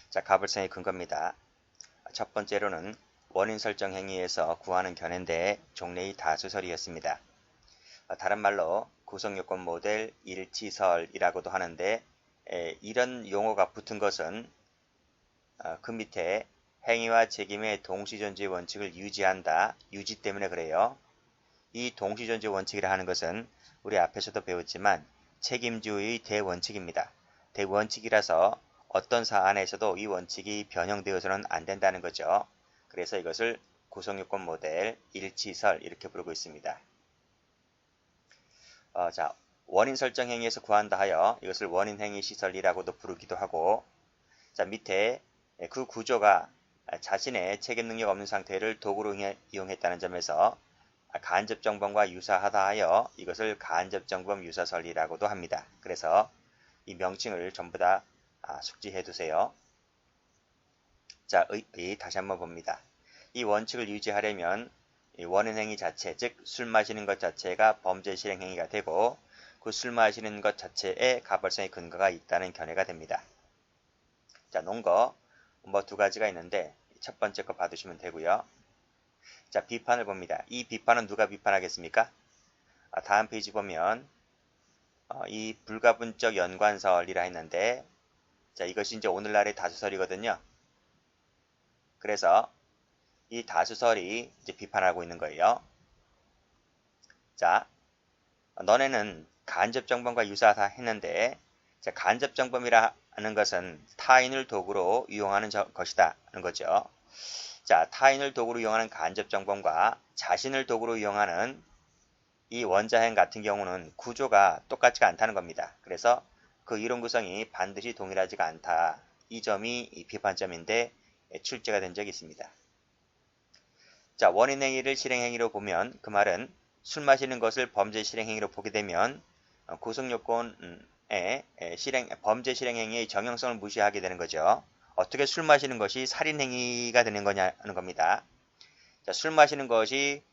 자, 가불성의 근거입니다. 첫 번째로는 원인 설정 행위에서 구하는 견해인데 종래의 다수설이었습니다. 다른 말로 구성요건 모델 일치설이라고도 하는데 이런 용어가 붙은 것은 그 밑에 행위와 책임의 동시존재 원칙을 유지한다. 유지 때문에 그래요. 이 동시존재 원칙이라 하는 것은 우리 앞에서도 배웠지만 책임주의 대원칙입니다. 대원칙이라서 어떤 사안에서도 이 원칙이 변형되어서는 안 된다는 거죠. 그래서 이것을 구성요건 모델 일치설 이렇게 부르고 있습니다. 자, 원인 설정 행위에서 구한다 하여 이것을 원인 행위 시설이라고도 부르기도 하고, 자, 밑에 그 구조가 자신의 책임 능력 없는 상태를 도구로 이용했다는 점에서 간접정범과 유사하다 하여 이것을 간접정범 유사설이라고도 합니다. 그래서 이 명칭을 전부 다 숙지해 두세요. 자, 다시 한번 봅니다. 이 원칙을 유지하려면 이 원인행위 자체, 즉 술 마시는 것 자체가 범죄 실행행위가 되고 그 술 마시는 것 자체에 가벌성의 근거가 있다는 견해가 됩니다. 자, 논거 뭐 두 가지가 있는데 첫 번째 거 봐두시면 되고요. 자, 비판을 봅니다. 이 비판은 누가 비판하겠습니까? 다음 페이지 보면 이 불가분적 연관설이라 했는데, 자, 이것이 이제 오늘날의 다수설이거든요. 그래서 이 다수설이 이제 비판하고 있는 거예요. 자, 너네는 간접정범과 유사하다 했는데, 자, 간접정범이라는 것은 타인을 도구로 이용하는 것이다 하는 거죠. 자, 타인을 도구로 이용하는 간접정범과 자신을 도구로 이용하는 이 원자행 같은 경우는 구조가 똑같지가 않다는 겁니다. 그래서 그 이론 구성이 반드시 동일하지가 않다. 이 점이 이 비판점인데 출제가 된 적이 있습니다. 자, 원인행위를 실행행위로 보면 그 말은 술 마시는 것을 범죄 실행행위로 보게 되면 구성요건의 범죄 실행행위의 정형성을 무시하게 되는 거죠. 어떻게 술 마시는 것이 살인행위가 되는 거냐는 겁니다. 자, 술 마시는 것이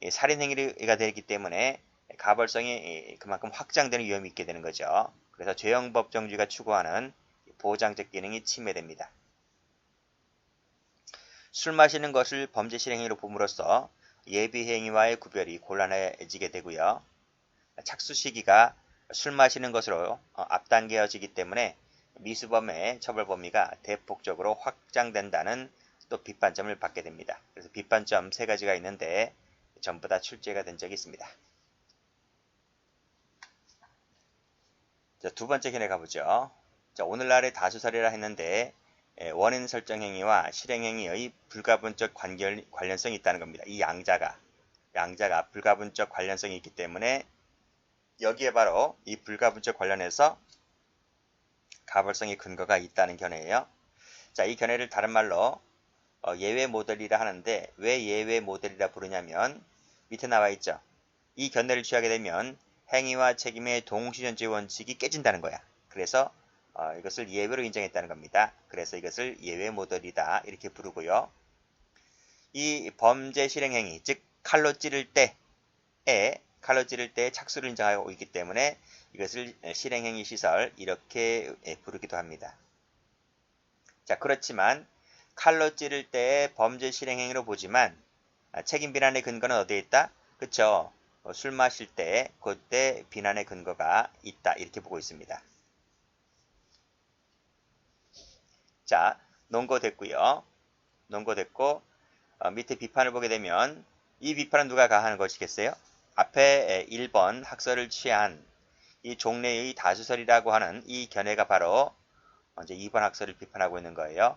살인행위가 되기 때문에 가벌성이 그만큼 확장되는 위험이 있게 되는 거죠. 그래서 죄형법정주의가 추구하는 보장적 기능이 침해됩니다. 술 마시는 것을 범죄 실행행위로 봄으로써 예비행위와의 구별이 곤란해지게 되고요. 착수 시기가 술 마시는 것으로 앞당겨지기 때문에 미수범의 처벌 범위가 대폭적으로 확장된다는 또 비판점을 받게 됩니다. 그래서 비판점 세 가지가 있는데 전부 다 출제가 된 적이 있습니다. 자, 두 번째 견해 가보죠. 자, 오늘날의 다수설이라 했는데 원인 설정 행위와 실행 행위의 불가분적 관련성이 있다는 겁니다. 이 양자가 불가분적 관련성이 있기 때문에 여기에 바로 이 불가분적 관련해서 가벌성의 근거가 있다는 견해예요. 자, 이 견해를 다른 말로 예외 모델이라 하는데 왜 예외 모델이라 부르냐면 밑에 나와 있죠. 이 견해를 취하게 되면 행위와 책임의 동시존재 원칙이 깨진다는 거야. 그래서 이것을 예외로 인정했다는 겁니다. 그래서 이것을 예외 모델이다 이렇게 부르고요. 이 범죄 실행 행위, 즉 칼로 찌를 때에 착수를 인정하고 있기 때문에 이것을 실행 행위 시설 이렇게 부르기도 합니다. 자, 그렇지만 칼로 찌를 때의 범죄 실행 행위로 보지만 책임 비난의 근거는 어디에 있다? 그쵸? 술 마실 때 그때 비난의 근거가 있다 이렇게 보고 있습니다. 자, 논거 됐고요. 논거 됐고 밑에 비판을 보게 되면 이 비판은 누가 가하는 것이겠어요? 앞에 1번 학설을 취한 이 종래의 다수설이라고 하는 이 견해가 바로 이제 2번 학설을 비판하고 있는 거예요.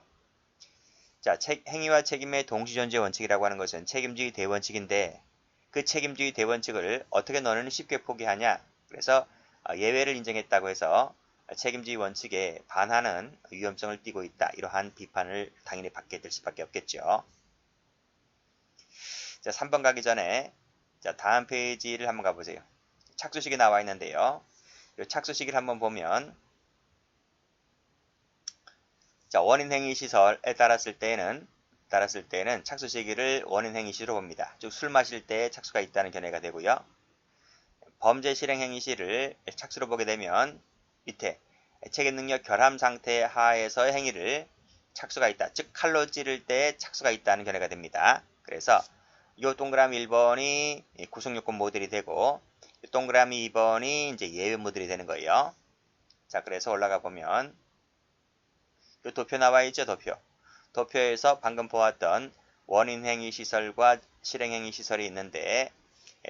자, 행위와 책임의 동시존재 원칙이라고 하는 것은 책임주의 대원칙인데 그 책임주의 대원칙을 어떻게 너는 쉽게 포기하냐? 그래서 예외를 인정했다고 해서 책임주의 원칙에 반하는 위험성을 띠고 있다. 이러한 비판을 당연히 받게 될 수밖에 없겠죠. 자, 3번 가기 전에 자, 다음 페이지를 한번 가보세요. 착수식이 나와 있는데요. 이 착수식을 한번 보면 자, 원인행위 시설에 따랐을 때에는 착수 시기를 원인행위 시로 봅니다. 즉 술 마실 때 착수가 있다는 견해가 되고요. 범죄 실행 행위 시를 착수로 보게 되면 밑에 책임 능력 결함 상태 하에서의 행위를 착수가 있다. 즉 칼로 찌를 때 착수가 있다는 견해가 됩니다. 그래서 이 동그라미 1번이 구속요건 모델이 되고 이 동그라미 2번이 이제 예외 모델이 되는 거예요. 자, 그래서 올라가 보면 이 도표 나와 있죠, 도표. 도표에서 방금 보았던 원인행위 시설과 실행행위 시설이 있는데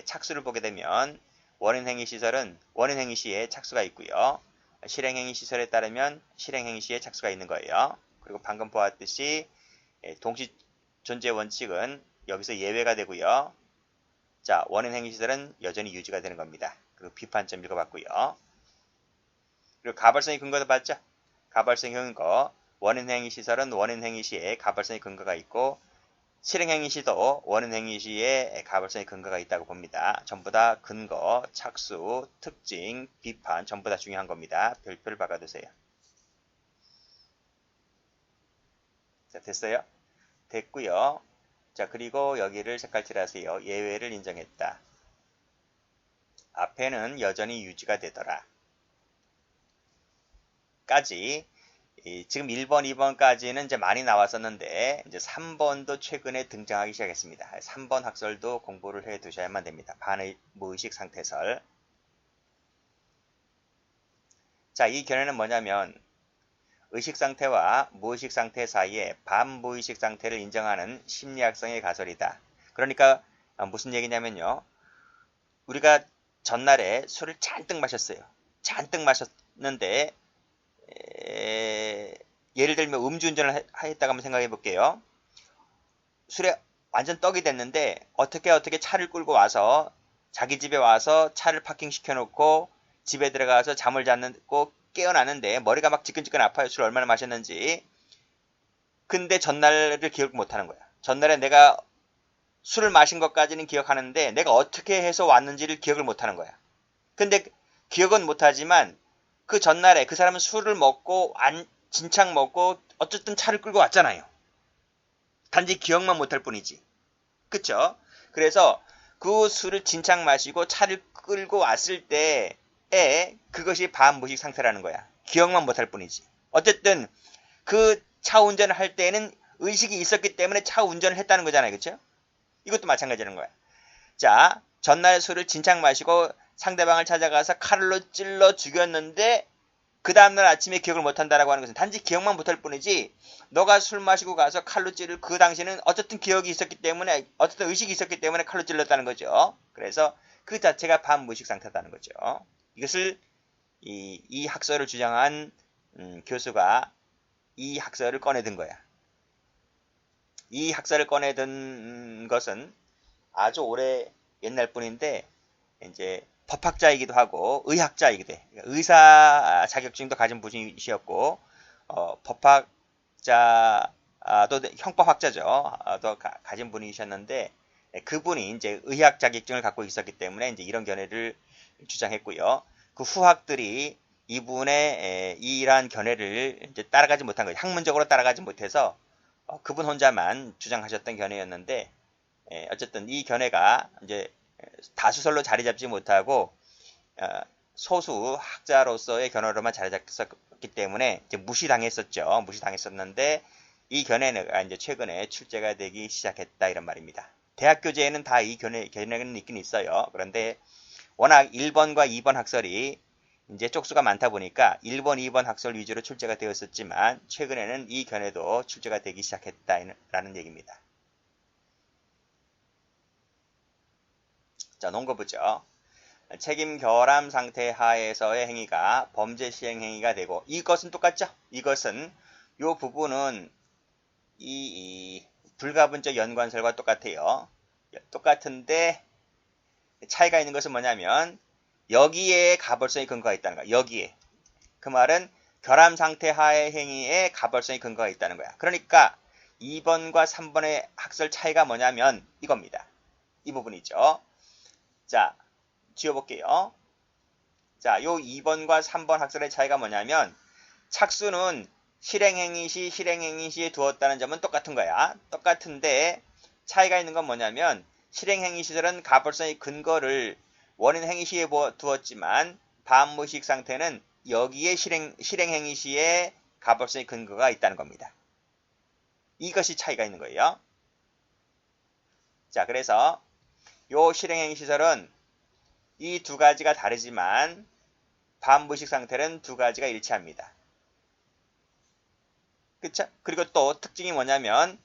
착수를 보게 되면 원인행위 시설은 원인행위 시에 착수가 있고요. 실행행위 시설에 따르면 실행행위 시에 착수가 있는 거예요. 그리고 방금 보았듯이 동시 존재 원칙은 여기서 예외가 되고요. 자, 원인행위 시설은 여전히 유지가 되는 겁니다. 그리고 비판점 읽어봤고요. 그리고 가벌성의 근거도 봤죠? 가벌성의 근거, 원인행위 시설은 원인행위 시에 가벌성의 근거가 있고 실행행위 시도 원인행위 시에 가벌성의 근거가 있다고 봅니다. 전부 다 근거, 착수, 특징, 비판 전부 다 중요한 겁니다. 별표를 박아두세요. 자, 됐어요? 됐고요. 자, 그리고 여기를 색깔칠하세요. 예외를 인정했다. 앞에는 여전히 유지가 되더라. 까지 지금 1번, 2번까지는 이제 많이 나왔었는데 이제 3번도 최근에 등장하기 시작했습니다. 3번 학설도 공부를 해 두셔야만 됩니다. 반무의식 상태설. 자, 이 견해는 뭐냐면 의식 상태와 무의식 상태 사이에 반무의식 상태를 인정하는 심리학성의 가설이다. 그러니까 무슨 얘기냐면요. 우리가 전날에 술을 잔뜩 마셨어요. 잔뜩 마셨는데 예를 들면 음주운전을 했다고 한번 생각해 볼게요. 술에 완전 떡이 됐는데 어떻게 차를 끌고 와서 자기 집에 와서 차를 파킹시켜 놓고 집에 들어가서 잠을 자고 깨어나는데 머리가 막 지끈지끈 아파요. 술 얼마나 마셨는지. 근데 전날을 기억 못하는 거야. 전날에 내가 술을 마신 것까지는 기억하는데 내가 어떻게 해서 왔는지를 기억을 못하는 거야. 근데 기억은 못하지만 그 전날에 그 사람은 술을 먹고 진창 먹고 어쨌든 차를 끌고 왔잖아요. 단지 기억만 못할 뿐이지. 그쵸? 그래서 그 술을 진창 마시고 차를 끌고 왔을 때에 그것이 반무의식 상태라는 거야. 기억만 못할 뿐이지. 어쨌든 그 차 운전을 할 때에는 의식이 있었기 때문에 차 운전을 했다는 거잖아요. 그쵸? 이것도 마찬가지라는 거야. 자, 전날 술을 진창 마시고 상대방을 찾아가서 칼로 찔러 죽였는데 그 다음날 아침에 기억을 못한다라고 하는 것은 단지 기억만 못할 뿐이지 너가 술 마시고 가서 칼로 찌를 그 당시에는 어쨌든 기억이 있었기 때문에 어쨌든 의식이 있었기 때문에 칼로 찔렀다는 거죠. 그래서 그 자체가 반무의식 상태다는 거죠. 이것을 이 학설을 주장한 교수가 이 학설을 꺼내든 거야. 이 학설을 꺼내든 것은 아주 오래 옛날 뿐인데 이제 법학자이기도 하고 의학자이기도 해. 의사 자격증도 가진 분이셨고 법학자도 형법학자죠. 또 가진 분이셨는데 그분이 이제 의학 자격증을 갖고 있었기 때문에 이제 이런 견해를 주장했고요. 그 후학들이 이분의 이러한 견해를 이제 따라가지 못한 거예요. 학문적으로 따라가지 못해서 그분 혼자만 주장하셨던 견해였는데 어쨌든 이 견해가 이제 다수설로 자리 잡지 못하고 소수 학자로서의 견해로만 자리 잡혔기 때문에 이제 무시당했었죠. 무시당했었는데 이 견해가 이제 최근에 출제가 되기 시작했다 이런 말입니다. 대학 교재에는 다 이 견해는 있긴 있어요. 그런데 워낙 1번과 2번 학설이 이제 쪽수가 많다 보니까 1번, 2번 학설 위주로 출제가 되었었지만 최근에는 이 견해도 출제가 되기 시작했다라는 얘기입니다. 자, 논거 보죠. 책임 결함 상태 하에서의 행위가 범죄 시행 행위가 되고 이것은 똑같죠? 이것은 이 부분은 이 불가분적 연관설과 똑같아요. 똑같은데 차이가 있는 것은 뭐냐면 여기에 가벌성의 근거가 있다는 거야. 여기에. 그 말은 결함 상태 하의 행위에 가벌성의 근거가 있다는 거야. 그러니까 2번과 3번의 학설 차이가 뭐냐면 이겁니다. 이 부분이죠. 자, 지워볼게요. 자, 요 2번과 3번 학설의 차이가 뭐냐면 착수는 실행행위 시에 두었다는 점은 똑같은 거야. 똑같은데 차이가 있는 건 뭐냐면 실행행위 시절은 가벌성의 근거를 원인행위 시에 두었지만 반무의식 상태는 여기에 실행행위 시에 가벌성의 근거가 있다는 겁니다. 이것이 차이가 있는 거예요. 자, 그래서 요 실행행위 시설은 이 두 가지가 다르지만 반무의식 상태는 두 가지가 일치합니다. 그쵸? 그리고 또 특징이 뭐냐면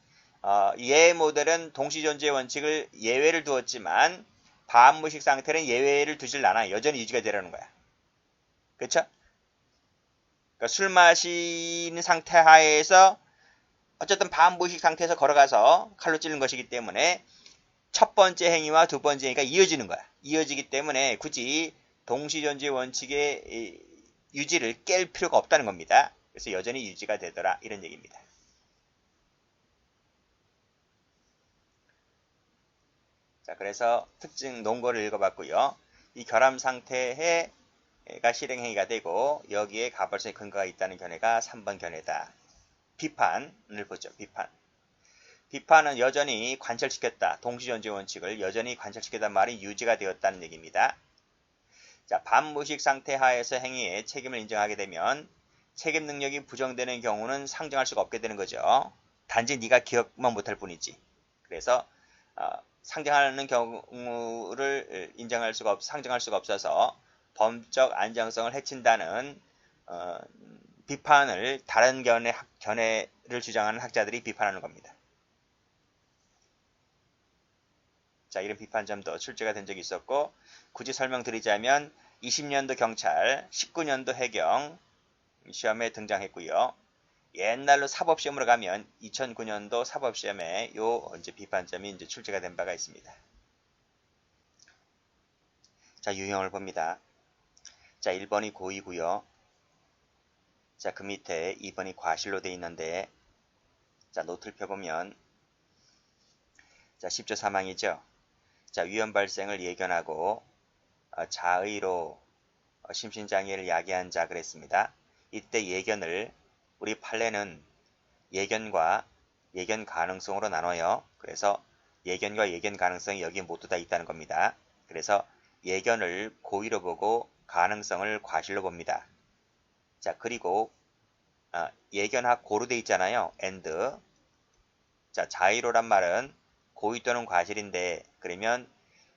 얘 모델은 동시존재 원칙을 예외를 두었지만 반무의식 상태는 예외를 두질 않아. 여전히 유지가 되려는 거야. 그쵸? 그러니까 술 마시는 상태 하에서 어쨌든 반무의식 상태에서 걸어가서 칼로 찌른 것이기 때문에 첫 번째 행위와 두 번째 행위가 이어지는 거야. 이어지기 때문에 굳이 동시존재 원칙의 유지를 깰 필요가 없다는 겁니다. 그래서 여전히 유지가 되더라 이런 얘기입니다. 자, 그래서 특징 논거를 읽어봤고요. 이 결함 상태가 실행행위가 되고 여기에 가벌성의 근거가 있다는 견해가 3번 견해다. 비판을 보죠. 비판은 여전히 관철시켰다. 동시존재 원칙을 여전히 관철시켰단 말이 유지가 되었다는 얘기입니다. 자, 반무의식 상태 하에서 행위에 책임을 인정하게 되면 책임 능력이 부정되는 경우는 상정할 수가 없게 되는 거죠. 단지 네가 기억만 못할 뿐이지. 그래서 상정하는 경우를 상정할 수가 없어서 범적 안정성을 해친다는 비판을 다른 견해를 주장하는 학자들이 비판하는 겁니다. 자, 이런 비판점도 출제가 된 적이 있었고 굳이 설명드리자면 20년도 경찰, 19년도 해경 시험에 등장했고요. 옛날로 사법시험으로 가면 2009년도 사법시험에 요 이제 비판점이 이제 출제가 된 바가 있습니다. 자, 유형을 봅니다. 자, 1번이 고의고요. 자, 그 밑에 2번이 과실로 되어 있는데 자, 노트를 펴보면 자, 10조 사망이죠. 자, 위험 발생을 예견하고 자의로 심신장애를 야기한 자 그랬습니다. 이때 예견을 우리 판례는 예견과 예견 가능성으로 나눠요. 그래서 예견과 예견 가능성이 여기 모두 다 있다는 겁니다. 그래서 예견을 고의로 보고 가능성을 과실로 봅니다. 자, 그리고 예견하고 고로 되어 있잖아요. and. 자, 자의로란 말은 고의 또는 과실인데 그러면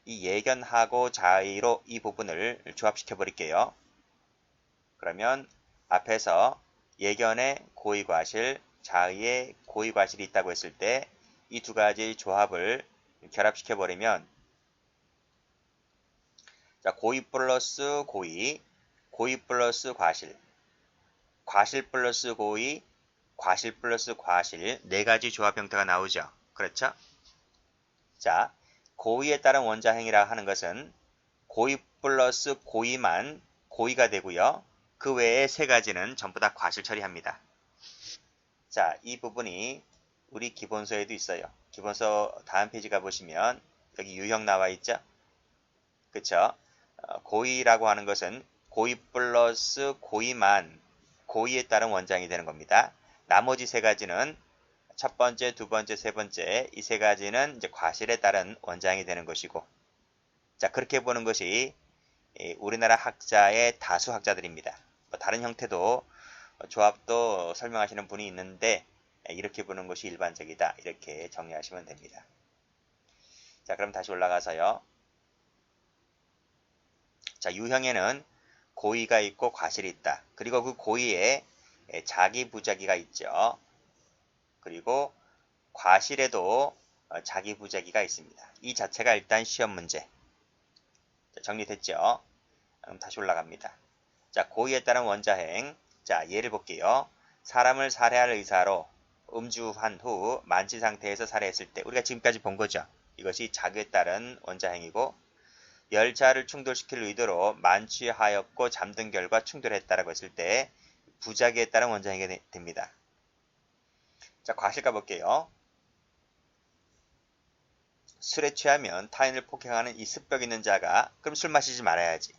이 예견하고 자의로 이 부분을 조합시켜 버릴게요. 그러면 앞에서 예견의 고의 과실, 자의의 고의 과실이 있다고 했을 때 이 두 가지 조합을 결합시켜 버리면 자, 고의 플러스 고의, 고의 플러스 과실, 과실 플러스 고의, 과실 플러스 과실 네 가지 조합 형태가 나오죠. 그렇죠? 자, 고의에 따른 원자행위라 하는 것은 고의 플러스 고의만 고의가 되고요. 그 외에 세 가지는 전부 다 과실 처리합니다. 자, 이 부분이 우리 기본서에도 있어요. 기본서 다음 페이지 가보시면 여기 유형 나와 있죠? 그쵸? 고의라고 하는 것은 고의 플러스 고의만 고의에 따른 원자행위 되는 겁니다. 나머지 세 가지는 첫 번째, 두 번째, 세 번째 이 세 가지는 이제 과실에 따른 원자행위 되는 것이고 자, 그렇게 보는 것이 우리나라 학자의 다수 학자들입니다. 다른 형태도 조합도 설명하시는 분이 있는데 이렇게 보는 것이 일반적이다. 이렇게 정리하시면 됩니다. 자, 그럼 다시 올라가서요. 자, 유형에는 고의가 있고 과실이 있다. 그리고 그 고의에 자기 부작위가 있죠. 그리고 과실에도 자기 부작위가 있습니다. 이 자체가 일단 시험 문제. 자, 정리됐죠? 그럼 다시 올라갑니다. 자, 고의에 따른 원자행. 자, 예를 볼게요. 사람을 살해할 의사로 음주한 후 만취 상태에서 살해했을 때 우리가 지금까지 본 거죠. 이것이 자기에 따른 원자행이고 열차를 충돌시킬 의도로 만취하였고 잠든 결과 충돌했다라고 했을 때 부작위에 따른 원자행이 됩니다. 자, 과실 가볼게요. 술에 취하면 타인을 폭행하는 이 습벽 있는 자가 그럼 술 마시지 말아야지.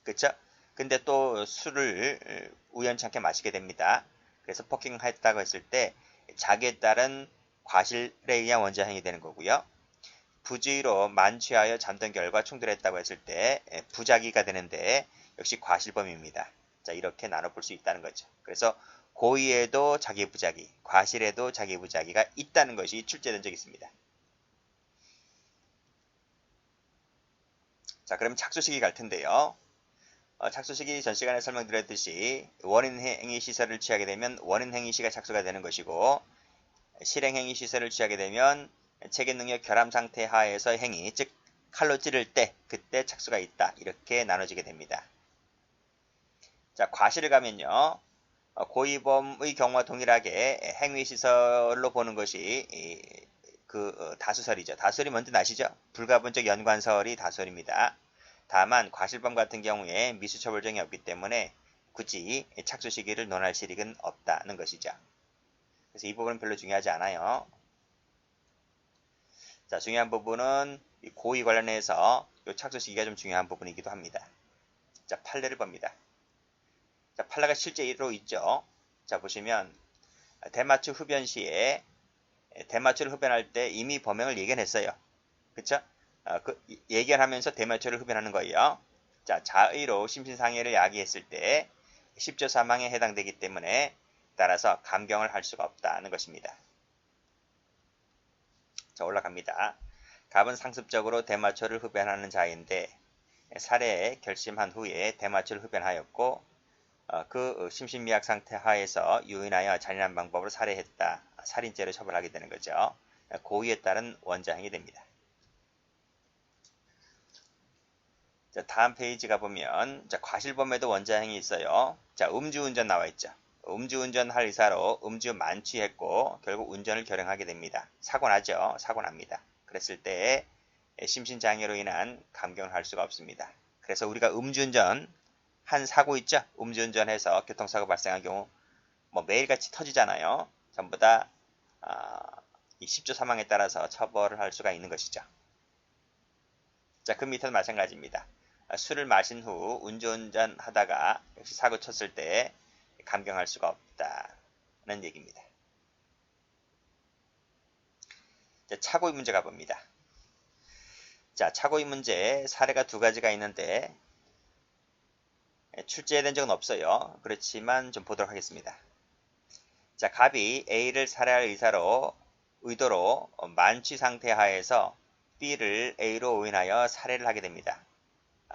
그쵸? 근데 또 술을 우연찮게 마시게 됩니다. 그래서 폭행했다고 했을 때 자기에 따른 과실에 의한 원자행이 되는 거고요. 부주의로 만취하여 잠든 결과 충돌했다고 했을 때 부작위가 되는데 역시 과실범입니다. 자, 이렇게 나눠볼 수 있다는 거죠. 그래서 고의에도 자기부자기, 과실에도 자기부자기가 있다는 것이 출제된 적이 있습니다. 자, 그럼 착수식이 갈 텐데요. 착수식이 전 시간에 설명드렸듯이 원인행위 시설을 취하게 되면 원인행위 시가 착수가 되는 것이고, 실행행위 시설을 취하게 되면 책임능력 결함 상태 하에서 행위, 즉 칼로 찌를 때 그때 착수가 있다. 이렇게 나눠지게 됩니다. 자, 과실을 가면요. 고의범의 경우와 동일하게 행위시설로 보는 것이 다수설이죠. 다수설이 뭔지 아시죠? 불가분적 연관설이 다수설입니다. 다만 과실범 같은 경우에 미수처벌정이 없기 때문에 굳이 착수 시기를 논할 실익은 없다는 것이죠. 그래서 이 부분은 별로 중요하지 않아요. 자, 중요한 부분은 고의 관련해서 이 착수 시기가 좀 중요한 부분이기도 합니다. 자, 판례를 봅니다. 자, 판례가 실제로 있죠. 자, 보시면 대마초 흡연 시에 대마초를 흡연할 때 이미 범행을 예견했어요. 그쵸? 예견하면서 대마초를 흡연하는 거예요. 자, 자의로 심신상해를 야기했을 때 10조 사망에 해당되기 때문에 따라서 감경을 할 수가 없다는 것입니다. 자, 올라갑니다. 갑은 상습적으로 대마초를 흡연하는 자인데 살해에 결심한 후에 대마초를 흡연하였고 그 심신미약 상태 하에서 유인하여 잔인한 방법으로 살해했다. 살인죄로 처벌하게 되는 거죠. 고의에 따른 원자행위 됩니다. 자, 다음 페이지 가보면 자, 과실범에도 원자행위 있어요. 자, 음주운전 나와 있죠. 음주운전 할 의사로 음주 만취했고 결국 운전을 결행하게 됩니다. 사고 나죠. 사고 납니다. 그랬을 때 심신장애로 인한 감경을 할 수가 없습니다. 그래서 우리가 음주운전 한 사고 있죠. 음주운전해서 교통사고 발생한 경우 뭐 매일같이 터지잖아요. 전부 다 이 10조 사망에 따라서 처벌을 할 수가 있는 것이죠. 자, 그 밑에도 마찬가지입니다. 술을 마신 후 음주운전 하다가 역시 사고 쳤을 때 감경할 수가 없다는 얘기입니다. 자, 착오의 문제 가봅니다. 자, 착오의 문제 사례가 두 가지가 있는데 출제된 적은 없어요. 그렇지만 좀 보도록 하겠습니다. 자, 갑이 A를 살해할 의도로 만취 상태 하에서 B를 A로 오인하여 살해를 하게 됩니다.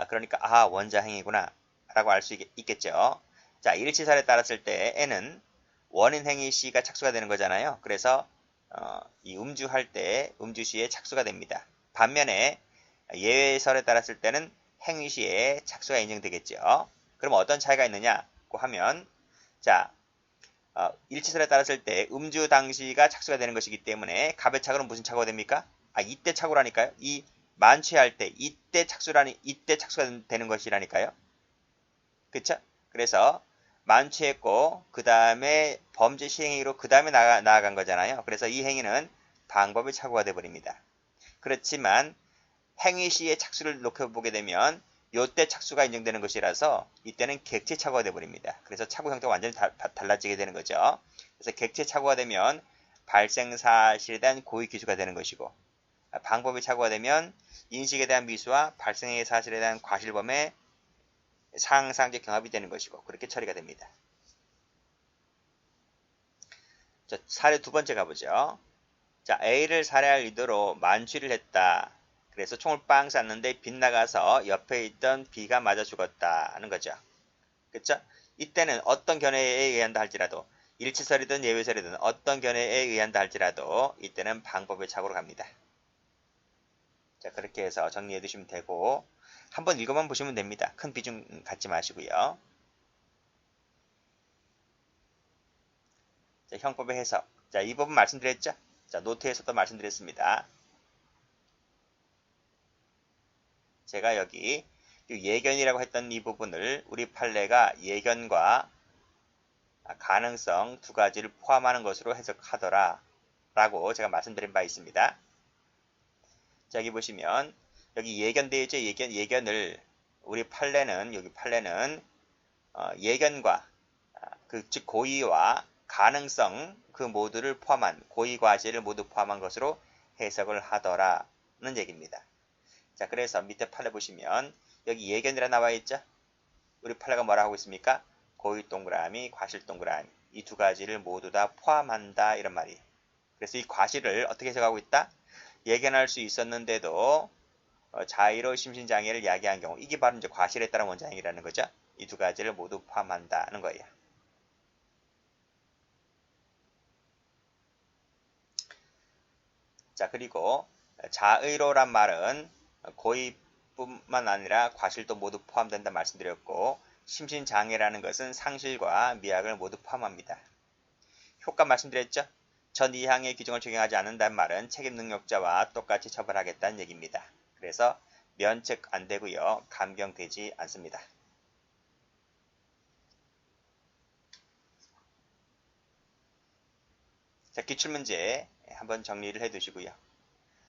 그러니까 원자행위구나 라고 알 수 있겠죠. 자, 일치살에 따랐을 때 N은 원인행위 C가 착수가 되는 거잖아요. 그래서 이 음주할 때 음주 시에 착수가 됩니다. 반면에 예외설에 따랐을 때는 행위 시에 착수가 인정되겠죠. 그럼 어떤 차이가 있느냐고 하면 자, 일치설에 따랐을 때 음주 당시가 착수가 되는 것이기 때문에 갑의 착오는 무슨 착오가 됩니까? 이때 착오라니까요. 이 만취할 때 이때 착수가 되는 것이라니까요. 그쵸? 그래서 만취했고 그 다음에 범죄 시행위로 그 다음에 나아간 거잖아요. 그래서 이 행위는 방법의 착오가 되어버립니다. 그렇지만 행위 시에 착수를 놓여보게 되면 요때 착수가 인정되는 것이라서 이때는 객체 착오가 되어버립니다. 그래서 착오 형태가 완전히 달라지게 되는 거죠. 그래서 객체 착오가 되면 발생 사실에 대한 고의 기수가 되는 것이고 방법의 착오가 되면 인식에 대한 미수와 발생의 사실에 대한 과실범의 상상적 경합이 되는 것이고 그렇게 처리가 됩니다. 자, 사례 두 번째 가보죠. 자, A를 살해할 의도로 만취를 했다. 그래서 총을 빵 쐈는데 빗나가서 옆에 있던 B가 맞아 죽었다 하는 거죠. 그쵸? 이때는 어떤 견해에 의한다 할지라도 일치설이든 예외설이든 어떤 견해에 의한다 할지라도 이때는 방법의 착오로 갑니다. 자, 그렇게 해서 정리해 두시면 되고 한번 읽어만 보시면 됩니다. 큰 비중 갖지 마시고요. 자, 형법의 해석. 자, 이 부분 말씀드렸죠? 자, 노트에서도 말씀드렸습니다. 제가 여기 예견이라고 했던 이 부분을 우리 판례가 예견과 가능성 두 가지를 포함하는 것으로 해석하더라 라고 제가 말씀드린 바 있습니다. 자, 여기 보시면 여기 예견되어 있죠. 예견을 우리 판례는 여기 판례는 예견과 즉 고의와 가능성 그 모두를 포함한 고의 과실을 모두 포함한 것으로 해석을 하더라는 얘기입니다. 자, 그래서 밑에 판례 보시면 여기 예견이라 나와 있죠. 우리 판례가 뭐라 하고 있습니까? 고의 동그라미, 과실 동그라미 이 두 가지를 모두 다 포함한다 이런 말이에요. 그래서 이 과실을 어떻게 해석하고 있다? 예견할 수 있었는데도 자의로 심신장애를 야기한 경우 이게 바로 이제 과실에 따른 원장이라는 거죠. 이 두 가지를 모두 포함한다는 거예요. 자, 그리고 자의로란 말은 고의뿐만 아니라 과실도 모두 포함된다 말씀드렸고 심신장애라는 것은 상실과 미학을 모두 포함합니다. 효과 말씀드렸죠? 전 이항의 규정을 적용하지 않는다는 말은 책임 능력자와 똑같이 처벌하겠다는 얘기입니다. 그래서 면책 안 되고요. 감경되지 않습니다. 자, 기출문제 한번 정리를 해 두시고요.